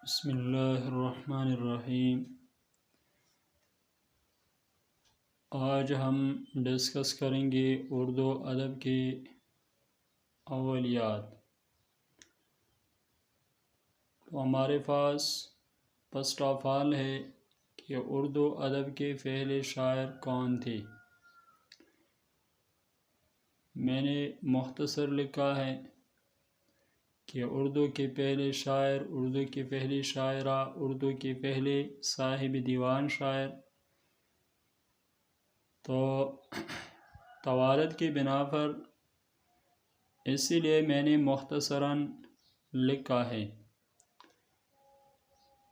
بسم اللہ الرحمن الرحیم۔ آج ہم ڈسکس کریں گے اردو ادب کے اولیات۔ تو ہمارے پاس فرسٹ آف آل ہے کہ اردو ادب کے پہلے شاعر کون تھے۔ میں نے مختصر لکھا ہے کہ اردو کے پہلے شاعر، اردو کی پہلی شاعرہ، اردو کے پہلے صاحب دیوان شاعر۔ تو توارد کی بنا پر اسی لیے میں نے مختصراً لکھا ہے۔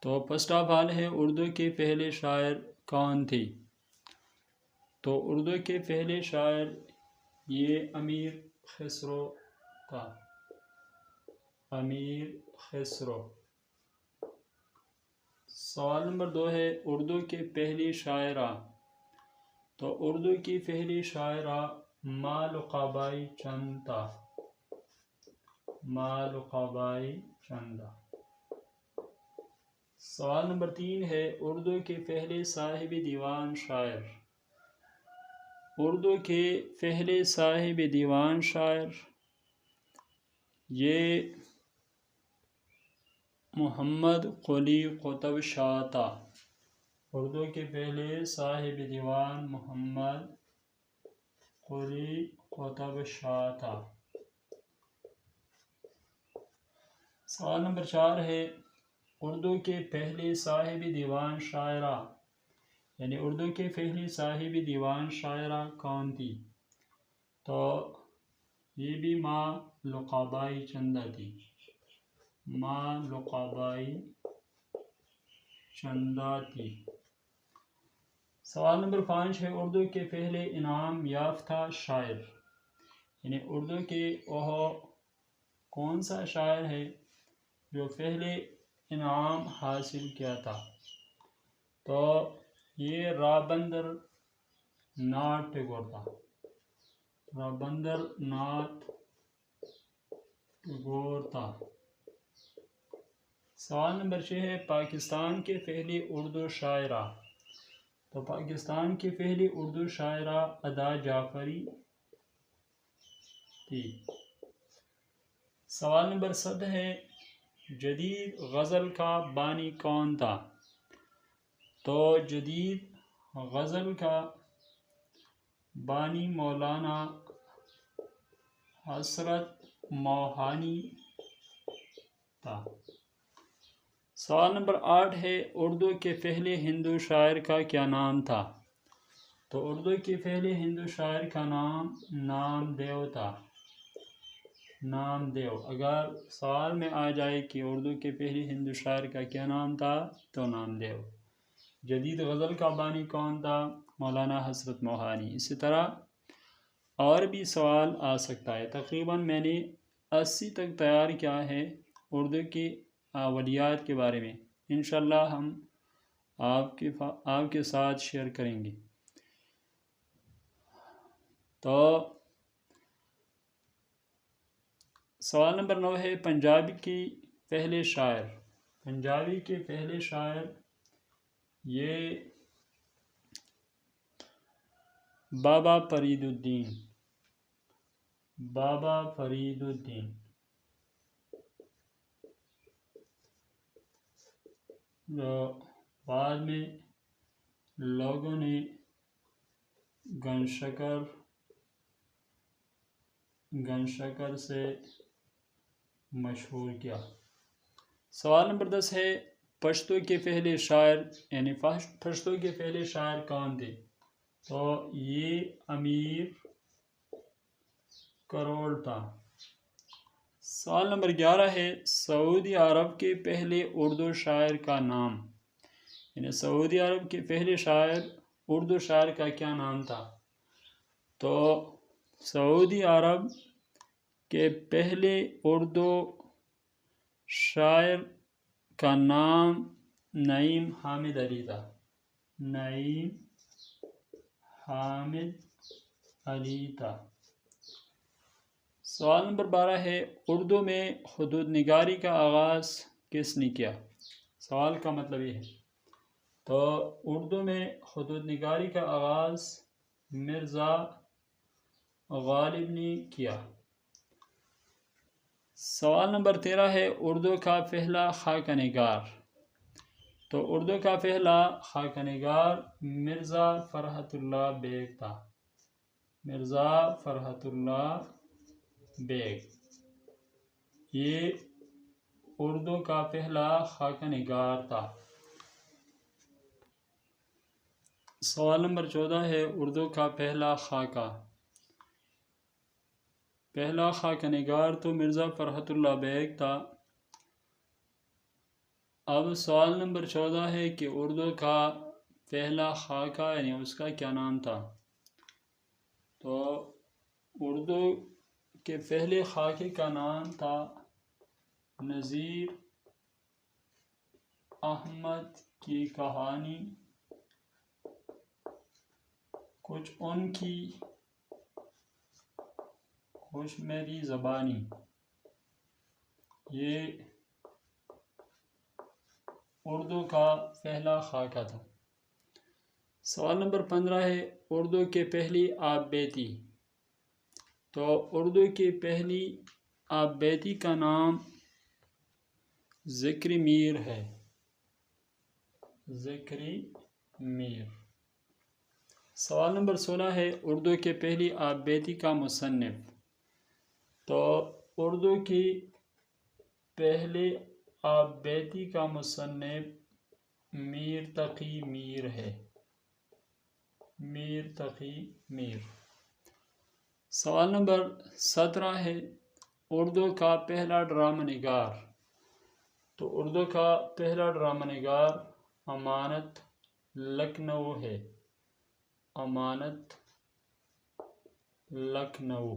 تو فرسٹ آف آل ہے اردو کے پہلے شاعر کون تھے۔ تو اردو کے پہلے شاعر یہ امیر خسرو تھا۔ امیر خسرو۔ سوال نمبر 2 ہے اردو کی پہلی شاعرہ۔ تو اردو کی پہلی شاعرہ مالکہ بائی چند تھا۔ مالکہ بائی چند۔ سوال نمبر 3 ہے اردو کے پہلے صاحب دیوان شاعر۔ اردو کے پہلے صاحب دیوان شاعر یہ محمد قلی قطب شاہ تھا۔ اردو کے پہلے صاحب دیوان محمد قلی قطب شاہ تھا۔ سوال نمبر 4 ہے اردو کے پہلے صاحب دیوان شاعرہ، یعنی اردو کے پہلی صاحب دیوان شاعرہ کون تھی۔ تو یہ بھی مالکہ بائی چند تھی۔ مالکہ بائی چند تھی۔ سوال نمبر 5 ہے اردو کے پہلے انعام یافتہ شاعر، یعنی اردو کے وہ کون سا شاعر ہے جو پہلے انعام حاصل کیا تھا۔ تو یہ رابندر ناتھ ٹیگور تھا۔ رابندر ناتھ ٹیگور تھا۔ سوال نمبر 6 ہے پاکستان کے پہلی اردو شاعرہ۔ تو پاکستان کی پہلی اردو شاعرہ ادا جعفری تھی۔ سوال نمبر 7 ہے جدید غزل کا بانی کون تھا۔ تو جدید غزل کا بانی مولانا حسرت موہانی تھا۔ سوال نمبر 8 ہے اردو کے پہلے ہندو شاعر کا کیا نام تھا۔ تو اردو کے پہلے ہندو شاعر کا نام نامدیو تھا۔ نامدیو۔ اگر سوال میں آ جائے کہ اردو کے پہلے ہندو شاعر کا کیا نام تھا تو نامدیو۔ جدید غزل کا بانی کون تھا، مولانا حسرت موہانی۔ اسی طرح اور بھی سوال آ سکتا ہے۔ تقریباً میں نے 80 تک تیار کیا ہے اردو کی اولیات کے بارے میں۔ انشاءاللہ ہم آپ کے ساتھ شیئر کریں گے۔ تو سوال نمبر 9 ہے پنجابی کی پہلے شاعر۔ پنجابی کے پہلے شاعر یہ بابا فرید الدین۔ بابا فرید الدین۔ جو بعد میں لوگوں نے گن شکر سے مشہور کیا۔ سوال نمبر 10 ہے پشتو کے پہلے شاعر، یعنی پشتو کے پہلے شاعر کون تھے۔ تو یہ امیر کروڑ تھا۔ سوال نمبر 11 ہے سعودی عرب کے پہلے اردو شاعر کا نام، یعنی سعودی عرب کے پہلے اردو شاعر کا کیا نام تھا۔ تو سعودی عرب کے پہلے اردو شاعر کا نام نعیم حامد علی تھا۔ نعیم حامد علی تھا۔ سوال نمبر 12 ہے اردو میں خطوط نگاری کا آغاز کس نے کیا۔ سوال کا مطلب یہ ہے. تو اردو میں خطوط نگاری کا آغاز مرزا غالب نے کیا. سوال نمبر 13 ہے اردو کا پہلا خاکہ نگار. تو اردو کا پہلا خاکہ نگار مرزا فرحت اللہ بیگ تھا. مرزا فرحت اللہ بیگ یہ اردو کا پہلا خاکہ نگار تھا. سوال نمبر 14 ہے اردو کا پہلا خاکہ. پہلا خاکہ نگار تو مرزا فرحت اللہ بیگ تھا. اب سوال نمبر 14 ہے کہ اردو کا پہلا خاکہ یعنی اس کا کیا نام تھا. تو اردو کے پہلے خاکے کا نام تھا نذیر احمد کی کہانی کچھ ان کی کچھ میری زبانی. یہ اردو کا پہلا خاکہ تھا. سوال نمبر 15 ہے اردو کے پہلی آپ بیتی. تو اردو کی پہلی آپ بیتی کا نام ذکری میر ہے. ذکری میر. سوال نمبر 16 ہے اردو کے پہلی آپ بیتی کا مصنف. تو اردو کی پہلی آپ بیتی کا مصنف میر تقی میر ہے. میر تقی میر. سوال نمبر 17 ہے اردو کا پہلا ڈرامہ نگار. تو اردو کا پہلا ڈرامہ نگار امانت لکھنؤ ہے. امانت لکھنؤ.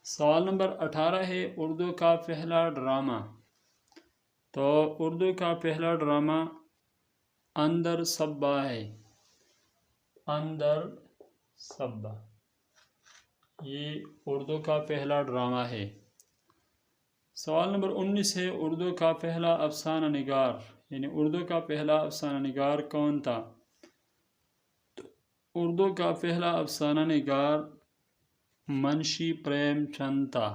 سوال نمبر 18 ہے اردو کا پہلا ڈرامہ. تو اردو کا پہلا ڈرامہ اندر صبا ہے. اندر صبا یہ اردو کا پہلا ڈرامہ ہے. سوال نمبر 19 ہے اردو کا پہلا افسانہ نگار یعنی اردو کا پہلا افسانہ نگار کون تھا. تو اردو کا پہلا افسانہ نگار منشی پریم چند تھا.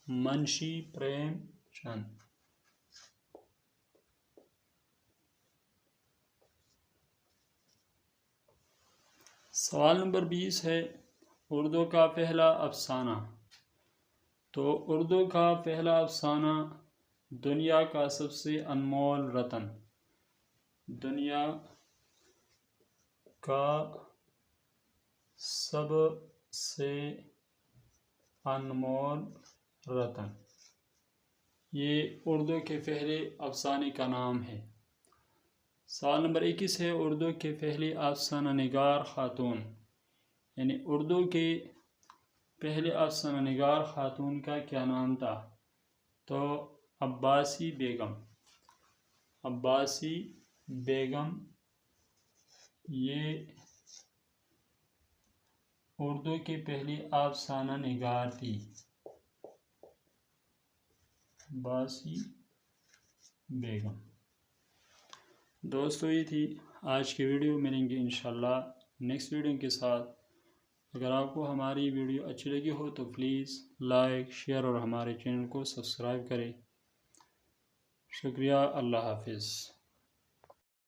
منشی پریم چند. سوال نمبر 20 ہے اردو کا پہلا افسانہ. تو اردو کا پہلا افسانہ دنیا کا سب سے انمول رتن. دنیا کا سب سے انمول رتن یہ اردو کے پہلے افسانے کا نام ہے. سوال نمبر 21 ہے اردو کے پہلی افسانہ نگار خاتون یعنی اردو کے پہلے افسانہ نگار خاتون کا کیا نام تھا. تو عباسی بیگم. عباسی بیگم یہ اردو کی پہلی افسانہ نگار تھی. عباسی بیگم. دوستو یہ تھی آج کی ویڈیو. ملیں گے انشاءاللہ نیکسٹ ویڈیو کے ساتھ. اگر آپ کو ہماری ویڈیو اچھی لگی ہو تو پلیز لائک شیئر اور ہمارے چینل کو سبسکرائب کریں. شکریہ. اللہ حافظ.